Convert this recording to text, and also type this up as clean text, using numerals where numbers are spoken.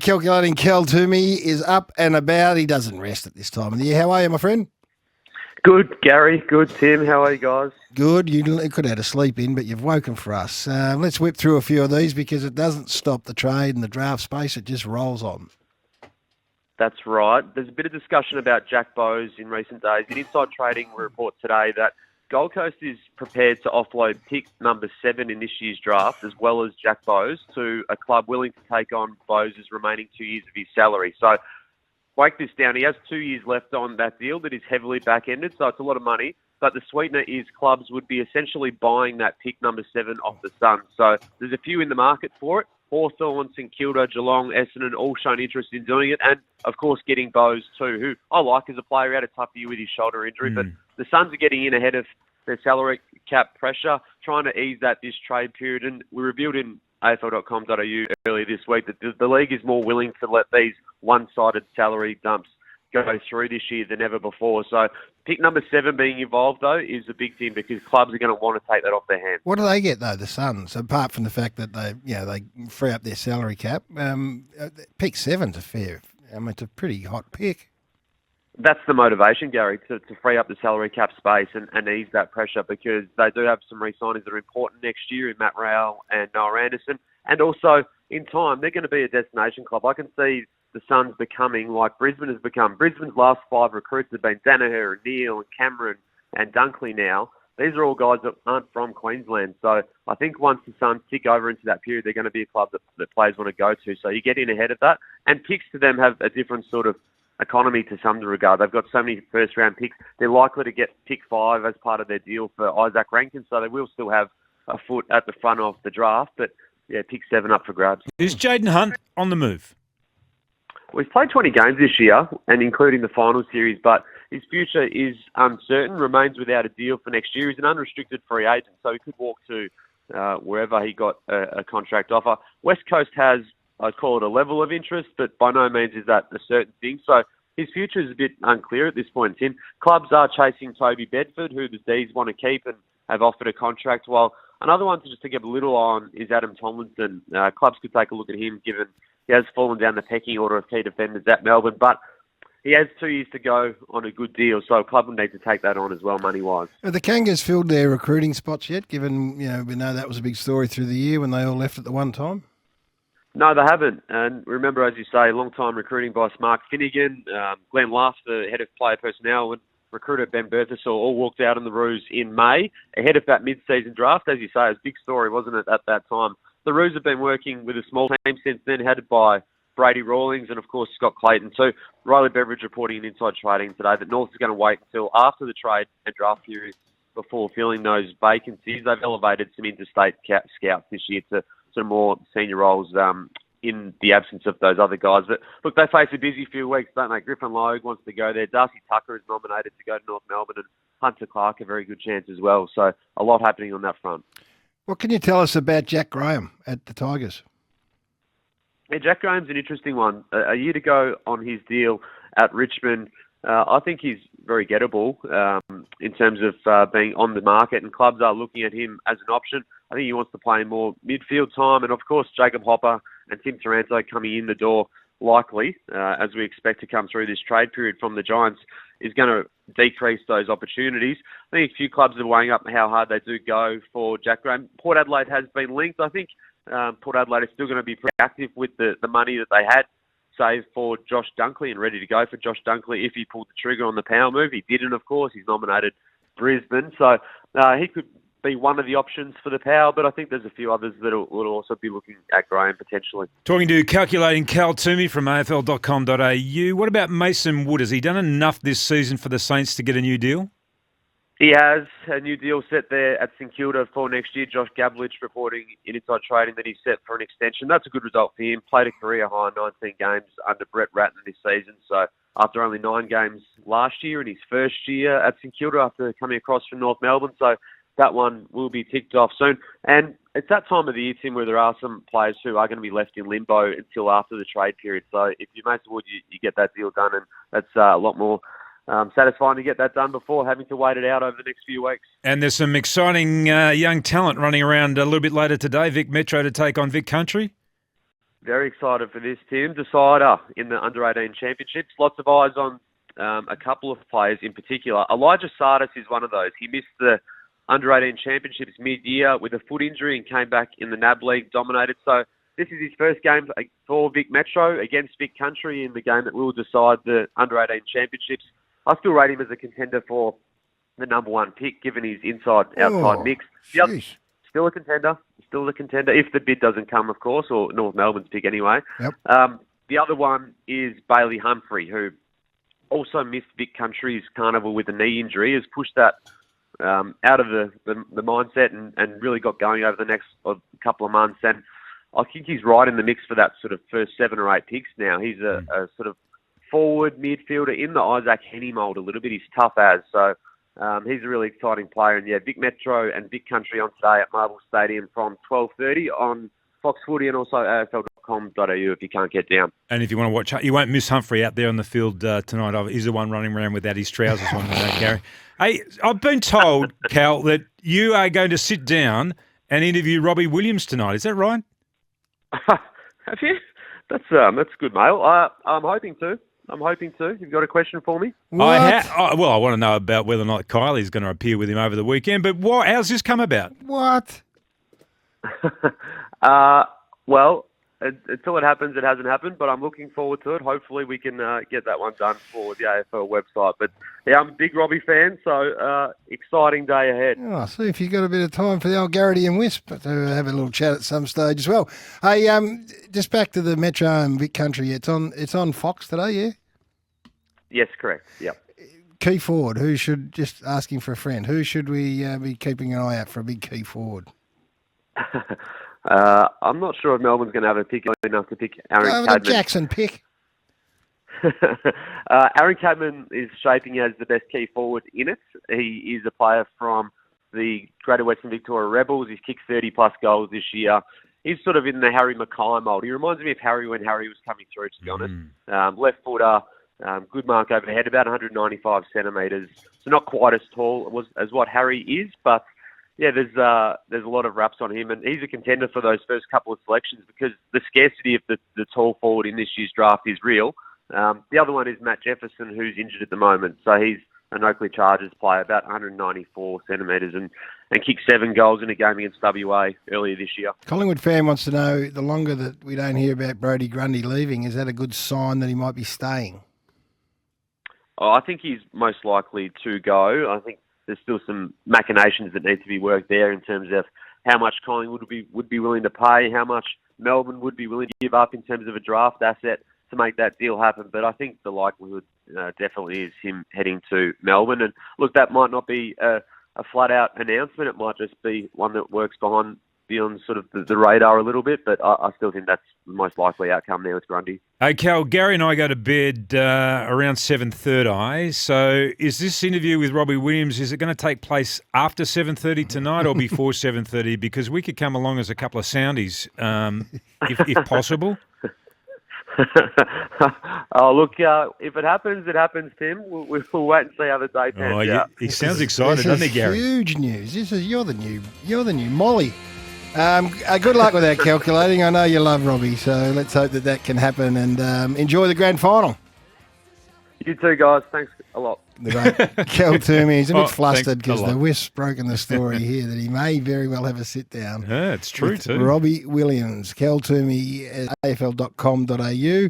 Calculating Cal Twomey is up and about. He doesn't rest at this time of the year. How are you, my friend? Good, Gary. Good, Tim. How are you guys? Good. You could have had a sleep in, but you've woken for us. Let's whip through a few of these because it doesn't stop the trade and the draft space. It just rolls on. That's right. There's a bit of discussion about Jack Bowes in recent days. In Inside Trading, we report today that Gold Coast is prepared to offload pick number 7 in this year's draft, as well as Jack Bowes, to a club willing to take on Bowes' remaining 2 years of his salary. So, break this down. He has 2 years left on that deal that is heavily back-ended, so it's a lot of money. But the sweetener is clubs would be essentially buying that pick number 7 off the Suns. So there's a few in the market for it. Hawthorn, St Kilda, Geelong, Essendon, all shown interest in doing it. And, of course, getting Bowes too, who I like as a player. He had a tough year with his shoulder injury. But the Suns are getting in ahead of their salary cap pressure, trying to ease that this trade period. And we revealed in AFL.com.au earlier this week that the league is more willing to let these one-sided salary dumps go through this year than ever before. So pick number 7 being involved, though, is a big thing because clubs are going to want to take that off their hands. What do they get, though, the Suns, apart from the fact that they free up their salary cap? Pick 7's it's a pretty hot pick. That's the motivation, Gary, to free up the salary cap space and ease that pressure because they do have some re-signings that are important next year in Matt Rowell and Noah Anderson. And also, in time, they're going to be a destination club. I can see the Suns becoming like Brisbane has become. Brisbane's last 5 recruits have been Danaher and Neale and Cameron and Dunkley now. These are all guys that aren't from Queensland. So I think once the Suns tick over into that period, they're going to be a club that players want to go to. So you get in ahead of that. And picks to them have a different sort of economy to some regard. They've got so many first-round picks. They're likely to get pick 5 as part of their deal for Isaac Rankin. So they will still have a foot at the front of the draft. But, yeah, pick 7 up for grabs. Is Jayden Hunt on the move? Well, he's played 20 games this year, and including the final series, but his future is uncertain, remains without a deal for next year. He's an unrestricted free agent, so he could walk to wherever he got a contract offer. West Coast has, I'd call it a level of interest, but by no means is that a certain thing. So his future is a bit unclear at this point, Tim. Clubs are chasing Toby Bedford, who the D's want to keep and have offered a contract, while another one to just to get a little on is Adam Tomlinson. Clubs could take a look at him, given he has fallen down the pecking order of key defenders at Melbourne, but he has 2 years to go on a good deal, so a club will need to take that on as well, money-wise. Have the Kangas filled their recruiting spots yet, given we know that was a big story through the year when they all left at the one time? No, they haven't. And remember, as you say, long-time recruiting boss Mark Finnegan, Glenn Luff, the head of player personnel, and recruiter Ben Berthasol all walked out on the Roos in May, ahead of that mid-season draft. As you say, it was a big story, wasn't it, at that time? The Roos have been working with a small team since then, headed by Brady Rawlings and, of course, Scott Clayton too. Riley Beveridge reporting in Inside Trading today that North is going to wait until after the trade and draft period before filling those vacancies. They've elevated some interstate scouts this year to sort of more senior roles in the absence of those other guys. But, look, they face a busy few weeks, don't they? Griffin Logue wants to go there. Darcy Tucker is nominated to go to North Melbourne, and Hunter Clark a very good chance as well. So a lot happening on that front. What can you tell us about Jack Graham at the Tigers? Yeah, Jack Graham's an interesting one. A year to go on his deal at Richmond. I think he's very gettable in terms of being on the market, and clubs are looking at him as an option. I think he wants to play more midfield time, and of course Jacob Hopper and Tim Taranto coming in the door likely, as we expect to come through this trade period from the Giants, is going to decrease those opportunities. I think a few clubs are weighing up how hard they do go for Jack Graham. Port Adelaide has been linked. I think Port Adelaide is still going to be pretty active with the money that they had saved for Josh Dunkley and ready to go for Josh Dunkley if he pulled the trigger on the power move. He didn't, of course. He's nominated Brisbane. So he could be one of the options for the power, but I think there's a few others that will also be looking at Graham potentially. Talking to Calculating Cal Twomey from AFL.com.au. What about Mason Wood? Has he done enough this season for the Saints to get a new deal? He has a new deal set there at St Kilda for next year. Josh Gablich reporting in Inside Trading that he's set for an extension. That's a good result for him. Played a career-high 19 games under Brett Ratton this season. So after only 9 games last year in his first year at St Kilda after coming across from North Melbourne. So that one will be ticked off soon. And it's that time of the year, Tim, where there are some players who are going to be left in limbo until after the trade period. So if you're Mason Wood, you get that deal done, and that's a lot more satisfying to get that done before having to wait it out over the next few weeks. And there's some exciting young talent running around a little bit later today. Vic Metro to take on Vic Country. Very excited for this, Tim. Decider in the Under-18 Championships. Lots of eyes on a couple of players in particular. Elijah Sardis is one of those. He missed the Under-18 Championships mid-year with a foot injury and came back in the NAB League, dominated. So this is his first game for Vic Metro against Vic Country in the game that will decide the Under-18 Championships. I still rate him as a contender for the number one pick, given his inside-outside mix. Still a contender. Still a contender, if the bid doesn't come, of course, or North Melbourne's pick anyway. Yep. The other one is Bailey Humphrey, who also missed Vic Country's carnival with a knee injury, has pushed that out of the mindset and really got going over the next couple of months. And I think he's right in the mix for that sort of first 7 or 8 picks now. He's a sort of forward midfielder in the Isaac Henney mould a little bit. He's tough as. So he's a really exciting player. And, yeah, Vic Metro and Vic Country on today at Marble Stadium from 12:30 on Fox Footy and also AFL.com.au if you can't get down. And if you want to watch, you won't miss Humphrey out there on the field tonight. He's the one running around without his trousers on, Garry. Hey, I've been told, Cal, that you are going to sit down and interview Robbie Williams tonight. Is that right? Have you? That's good, mate. I'm hoping to. You've got a question for me? I want to know about whether or not Kylie's going to appear with him over the weekend. But how's this come about? What? Well, until it happens, it hasn't happened, but I'm looking forward to it. Hopefully we can get that one done for the AFL website. But, yeah, I'm a big Robbie fan, so exciting day ahead. Oh, see if you've got a bit of time for the old Garrity and Wisp to have a little chat at some stage as well. Hey, just back to the Metro and Vic Country. It's on Fox today, yeah? Yes, correct. Yep. Key forward, who should, just asking for a friend, who should we be keeping an ey out for a big key forward? I'm not sure if Melbourne's going to have a pick enough to pick Aaron Cadman. The Jackson pick. Aaron Cadman is shaping as the best key forward in it. He is a player from the Greater Western Victoria Rebels. He's kicked 30-plus goals this year. He's sort of in the Harry Mackay mould. He reminds me of Harry when Harry was coming through, to be honest. Left footer, good mark overhead, about 195 centimetres. So not quite as tall as what Harry is, but yeah, there's a lot of raps on him, and he's a contender for those first couple of selections because the scarcity of the tall forward in this year's draft is real. The other one is Matt Jefferson, who's injured at the moment. So he's an Oakley Chargers player, about 194 centimetres, and kicked 7 goals in a game against WA earlier this year. Collingwood fan wants to know, the longer that we don't hear about Brodie Grundy leaving, is that a good sign that he might be staying? Oh, I think he's most likely to go. I think there's still some machinations that need to be worked there in terms of how much Collingwood would be willing to pay, how much Melbourne would be willing to give up in terms of a draft asset to make that deal happen. But I think the likelihood definitely is him heading to Melbourne. And look, that might not be a flat-out announcement. It might just be one that works beyond sort of the radar a little bit. But I still think that's the most likely outcome there with Grundy. Hey, Cal, Garry and I go to bed around 7:30. So is this interview with Robbie Williams, is it going to take place after 7:30 tonight or before 7:30? Because we could come along as a couple of soundies, if possible. Oh, look, if it happens, Tim. We'll wait and see how the day pans out. He sounds excited, doesn't he, Garry? Huge news. You're the new Molly. Good luck with that calculating. I know you love Robbie, so let's hope that can happen and enjoy the grand final. You too, guys. Thanks a lot. The great Cal Twomey. He's a bit flustered because the Wisp's broken the story here that he may very well have a sit down. Yeah, it's true too. Robbie Williams, Cal Twomey, AFL.com.au.